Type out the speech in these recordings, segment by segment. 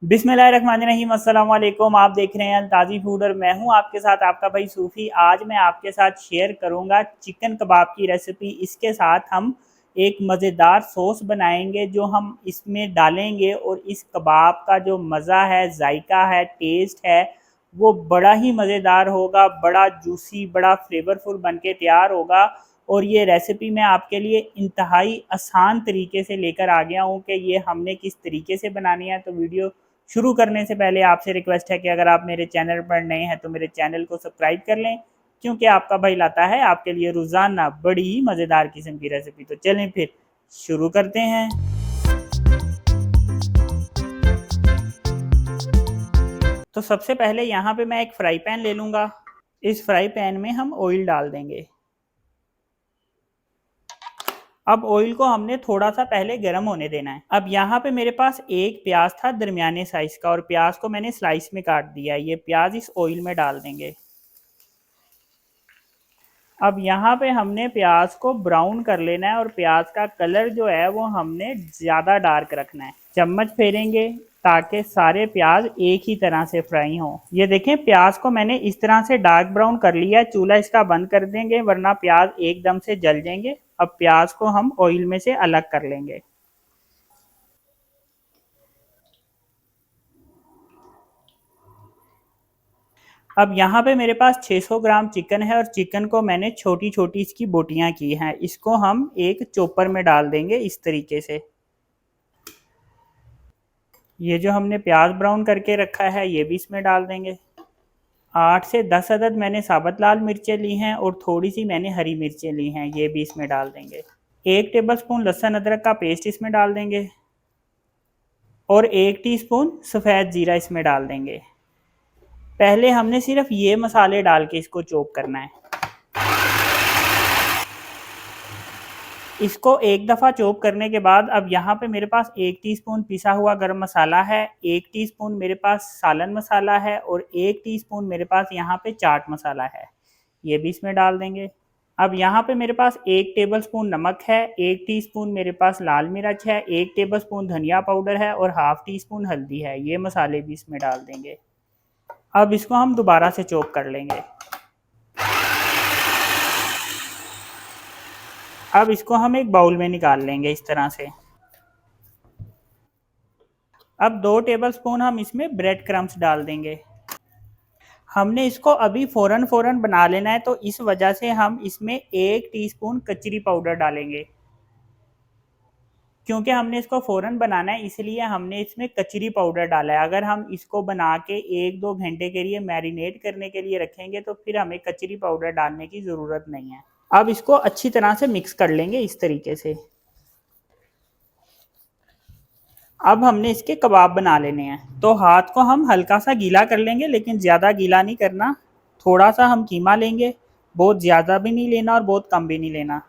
बिस्मिल्लाहिर्रहमानिर्रहीम, अस्सलाम वालेकुम। आप देख रहे हैं ताज़ी फूड और मैं हूं आपके साथ आपका भाई सूफ़ी। आज मैं आपके साथ शेयर करूंगा चिकन कबाब की रेसिपी। इसके साथ हम एक मज़ेदार सॉस बनाएंगे जो हम इसमें डालेंगे और इस कबाब का जो मज़ा है, जायका है, टेस्ट है, वो बड़ा ही मज़ेदार होगा। बड़ा जूसी, बड़ा फ्लेवरफुल बन के तैयार होगा। और ये रेसिपी मैं आपके लिए इंतहाई आसान तरीके से लेकर आ गया हूँ कि ये हमने किस तरीके से बनानी है। तो वीडियो शुरू करने से पहले आपसे रिक्वेस्ट है कि अगर आप मेरे चैनल पर नए हैं तो मेरे चैनल को सब्सक्राइब कर लें, क्योंकि आपका भाई लाता है आपके लिए रोज़ाना बड़ी ही मज़ेदार किस्म की रेसिपी। तो चलें फिर शुरू करते हैं। तो सबसे पहले यहाँ पे मैं एक फ्राई पैन ले लूँगा। इस फ्राई पैन में हम ऑयल डाल देंगे। अब ऑयल को हमने थोड़ा सा पहले गर्म होने देना है। अब यहाँ पे मेरे पास एक प्याज था दरमियाने साइज का, और प्याज को मैंने स्लाइस में काट दिया है। ये प्याज इस ऑयल में डाल देंगे। अब यहाँ पे हमने प्याज को ब्राउन कर लेना है, और प्याज का कलर जो है वो हमने ज़्यादा डार्क रखना है। चम्मच फेरेंगे ताकि सारे प्याज एक ही तरह से फ्राई हों। ये देखें, प्याज को मैंने इस तरह से डार्क ब्राउन कर लिया है। चूल्हा इसका बंद कर देंगे वरना प्याज एकदम से जल जाएंगे। अब प्याज को हम ऑयल में से अलग कर लेंगे। अब यहाँ पे मेरे पास 600 ग्राम चिकन है, और चिकन को मैंने छोटी छोटी इसकी बोटियां की हैं। इसको हम एक चॉपर में डाल देंगे इस तरीके से। ये जो हमने प्याज ब्राउन करके रखा है ये भी इसमें डाल देंगे। 8 से 10 अदद मैंने साबुत लाल मिर्चें ली हैं, और थोड़ी सी मैंने हरी मिर्चें ली हैं, ये भी इसमें डाल देंगे। 1 टेबलस्पून लहसुन अदरक का पेस्ट इसमें डाल देंगे, और 1 टीस्पून सफ़ेद ज़ीरा इसमें डाल देंगे। पहले हमने सिर्फ ये मसाले डाल के इसको चॉप करना है। इसको एक दफ़ा चॉप करने के बाद अब यहाँ पे मेरे पास 1 टीस्पून पिसा हुआ गरम मसाला है, 1 टीस्पून मेरे पास सालन मसाला है, और 1 टीस्पून मेरे पास यहाँ पे चाट मसाला है, ये भी इसमें डाल देंगे। अब यहाँ पे मेरे पास 1 टेबलस्पून नमक है, 1 टीस्पून मेरे पास लाल मिर्च है, 1 टेबलस्पून धनिया पाउडर है, और हाफ टीस्पून हल्दी है। ये मसाले भी इसमें डाल देंगे। अब इसको हम दोबारा से चॉप कर लेंगे। अब इसको हम एक बाउल में निकाल लेंगे इस तरह से। अब 2 टेबलस्पून हम इसमें ब्रेड क्रम्स डाल देंगे। हमने इसको अभी फ़ौरन फ़ौरन बना लेना है, तो इस वजह से हम इसमें 1 टीस्पून कचरी पाउडर डालेंगे। क्योंकि हमने इसको फ़ौरन बनाना है इसलिए हमने इसमें कचरी पाउडर डाला है। अगर हम इसको बना के 1-2 घंटे के लिए मैरिनेट करने के लिए रखेंगे तो फिर हमें कचरी पाउडर डालने की ज़रूरत नहीं है। अब इसको अच्छी तरह से मिक्स कर लेंगे इस तरीके से। अब हमने इसके कबाब बना लेने हैं, तो हाथ को हम हल्का सा गीला कर लेंगे, लेकिन ज़्यादा गीला नहीं करना। थोड़ा सा हम कीमा लेंगे, बहुत ज़्यादा भी नहीं लेना और बहुत कम भी नहीं लेना।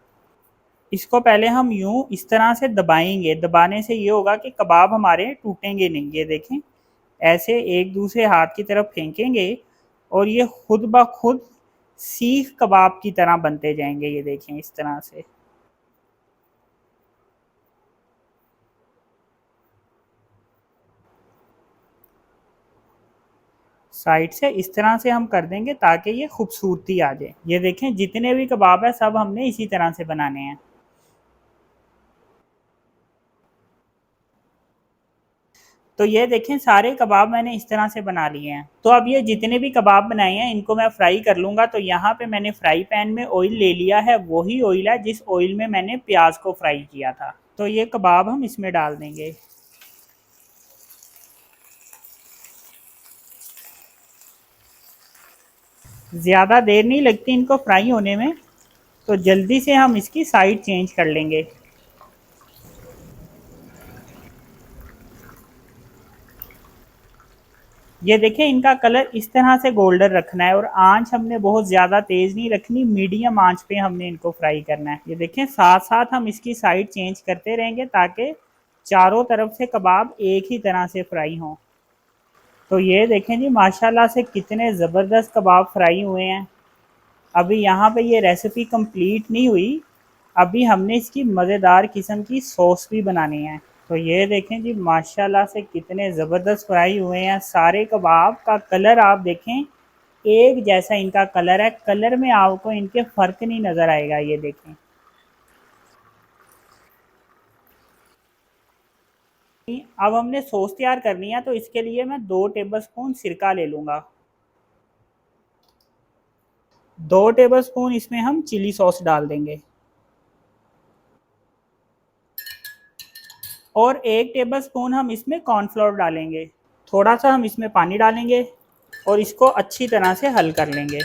इसको पहले हम यूं इस तरह से दबाएंगे। दबाने से ये होगा कि कबाब हमारे टूटेंगे नहीं। ये देखें, ऐसे एक दूसरे हाथ की तरफ फेंकेंगे और ये खुद ब खुद सीख कबाब की तरह बनते जाएंगे। ये देखें इस तरह से। साइड से इस तरह से हम कर देंगे ताकि ये खूबसूरती आ जाए। ये देखें, जितने भी कबाब है सब हमने इसी तरह से बनाने हैं। तो ये देखें, सारे कबाब मैंने इस तरह से बना लिए हैं। तो अब ये जितने भी कबाब बनाए हैं इनको मैं फ्राई कर लूँगा। तो यहाँ पे मैंने फ्राई पैन में ऑयल ले लिया है, वही ऑयल है जिस ऑयल में मैंने प्याज को फ्राई किया था। तो ये कबाब हम इसमें डाल देंगे। ज़्यादा देर नहीं लगती इनको फ्राई होने में, तो जल्दी से हम इसकी साइड चेंज कर लेंगे। ये देखें, इनका कलर इस तरह से गोल्डन रखना है, और आंच हमने बहुत ज़्यादा तेज़ नहीं रखनी, मीडियम आंच पे हमने इनको फ्राई करना है। ये देखें, साथ साथ हम इसकी साइड चेंज करते रहेंगे ताकि चारों तरफ से कबाब एक ही तरह से फ्राई हों। तो ये देखें जी, माशाल्लाह से कितने ज़बरदस्त कबाब फ्राई हुए हैं। अभी यहाँ पे ये रेसिपी कंप्लीट नहीं हुई, अभी हमने इसकी मज़ेदार किस्म की सॉस भी बनानी है। तो ये देखें जी माशाल्लाह से कितने ज़बरदस्त फ्राई हुए हैं। सारे कबाब का कलर आप देखें एक जैसा इनका कलर है, कलर में आपको इनके फ़र्क नहीं नज़र आएगा। ये देखें, अब हमने सॉस तैयार करनी है, तो इसके लिए मैं 2 टेबलस्पून सिरका ले लूँगा। 2 टेबलस्पून इसमें हम चिली सॉस डाल देंगे और 1 टेबलस्पून हम इसमें कॉर्नफ्लोर डालेंगे। थोड़ा सा हम इसमें पानी डालेंगे और इसको अच्छी तरह से हल कर लेंगे।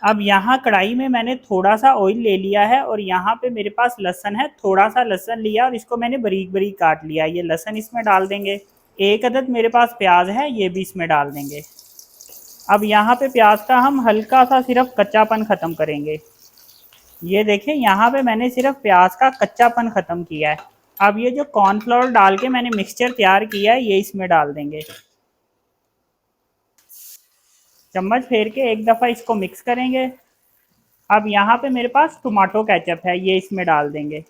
अब यहाँ कढ़ाई में मैंने थोड़ा सा ऑयल ले लिया है और यहाँ पे मेरे पास लहसुन है, थोड़ा सा लहसुन लिया और इसको मैंने बारीक बारीक काट लिया। ये लहसुन इसमें डाल देंगे। 1 अदद मेरे पास प्याज है, ये भी इसमें डाल देंगे। अब यहाँ पे प्याज का हम हल्का सा सिर्फ कच्चापन ख़त्म करेंगे। ये देखिए यहाँ पे मैंने सिर्फ प्याज का कच्चापन ख़त्म किया है। अब ये जो कॉर्नफ्लोर डाल के मैंने मिक्सचर तैयार किया है, ये इसमें डाल देंगे। चम्मच फेर के एक दफ़ा इसको मिक्स करेंगे। अब यहाँ पे मेरे पास टमाटो केचप है, ये इसमें डाल देंगे।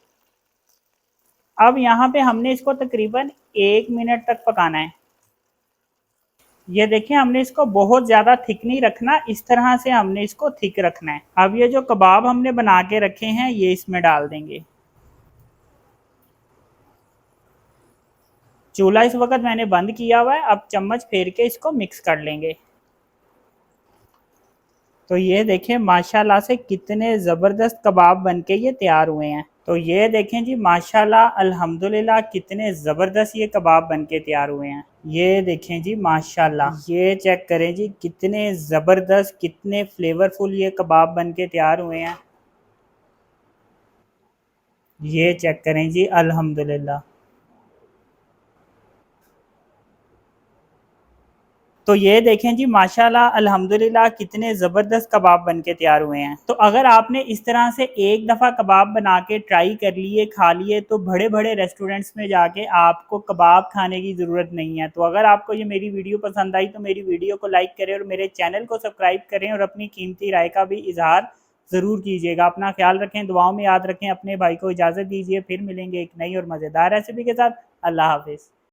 अब यहाँ पे हमने इसको तकरीबन 1 मिनट तक पकाना है। ये देखिए हमने इसको बहुत ज़्यादा थिक नहीं रखना, इस तरह से हमने इसको थिक रखना है। अब ये जो कबाब हमने बना के रखे हैं, ये इसमें डाल देंगे। चूल्हा इस वक्त मैंने बंद किया हुआ है। अब चम्मच फेर के इसको मिक्स कर लेंगे। तो ये देखें माशाल्लाह से कितने ज़बरदस्त कबाब बनके ये तैयार हुए हैं। तो ये देखें जी माशाल्लाह अल्हम्दुलिल्लाह कितने ज़बरदस्त ये कबाब बनके तैयार हुए हैं। ये देखें जी माशाल्लाह, ये चेक करें जी कितने ज़बरदस्त कितने फ्लेवरफुल ये कबाब बनके तैयार हुए हैं। ये चेक करें जी अल्हम्दुलिल्लाह। तो ये देखें जी माशाल्लाह अल्हम्दुलिल्लाह कितने ज़बरदस्त कबाब बनके तैयार हुए हैं। तो अगर आपने इस तरह से एक दफ़ा कबाब बना के ट्राई कर लिए, खा लिए, तो बड़े बड़े रेस्टोरेंट्स में जाके आपको कबाब खाने की ज़रूरत नहीं है। तो अगर आपको ये मेरी वीडियो पसंद आई तो मेरी वीडियो को लाइक करें और मेरे चैनल को सब्सक्राइब करें और अपनी कीमती राय का भी इजहार ज़रूर कीजिएगा। अपना ख्याल रखें, दुआओं में याद रखें। अपने भाई को इजाज़त दीजिए, फिर मिलेंगे एक नई और मज़ेदार रेसिपी के साथ। अल्लाह हाफिज़।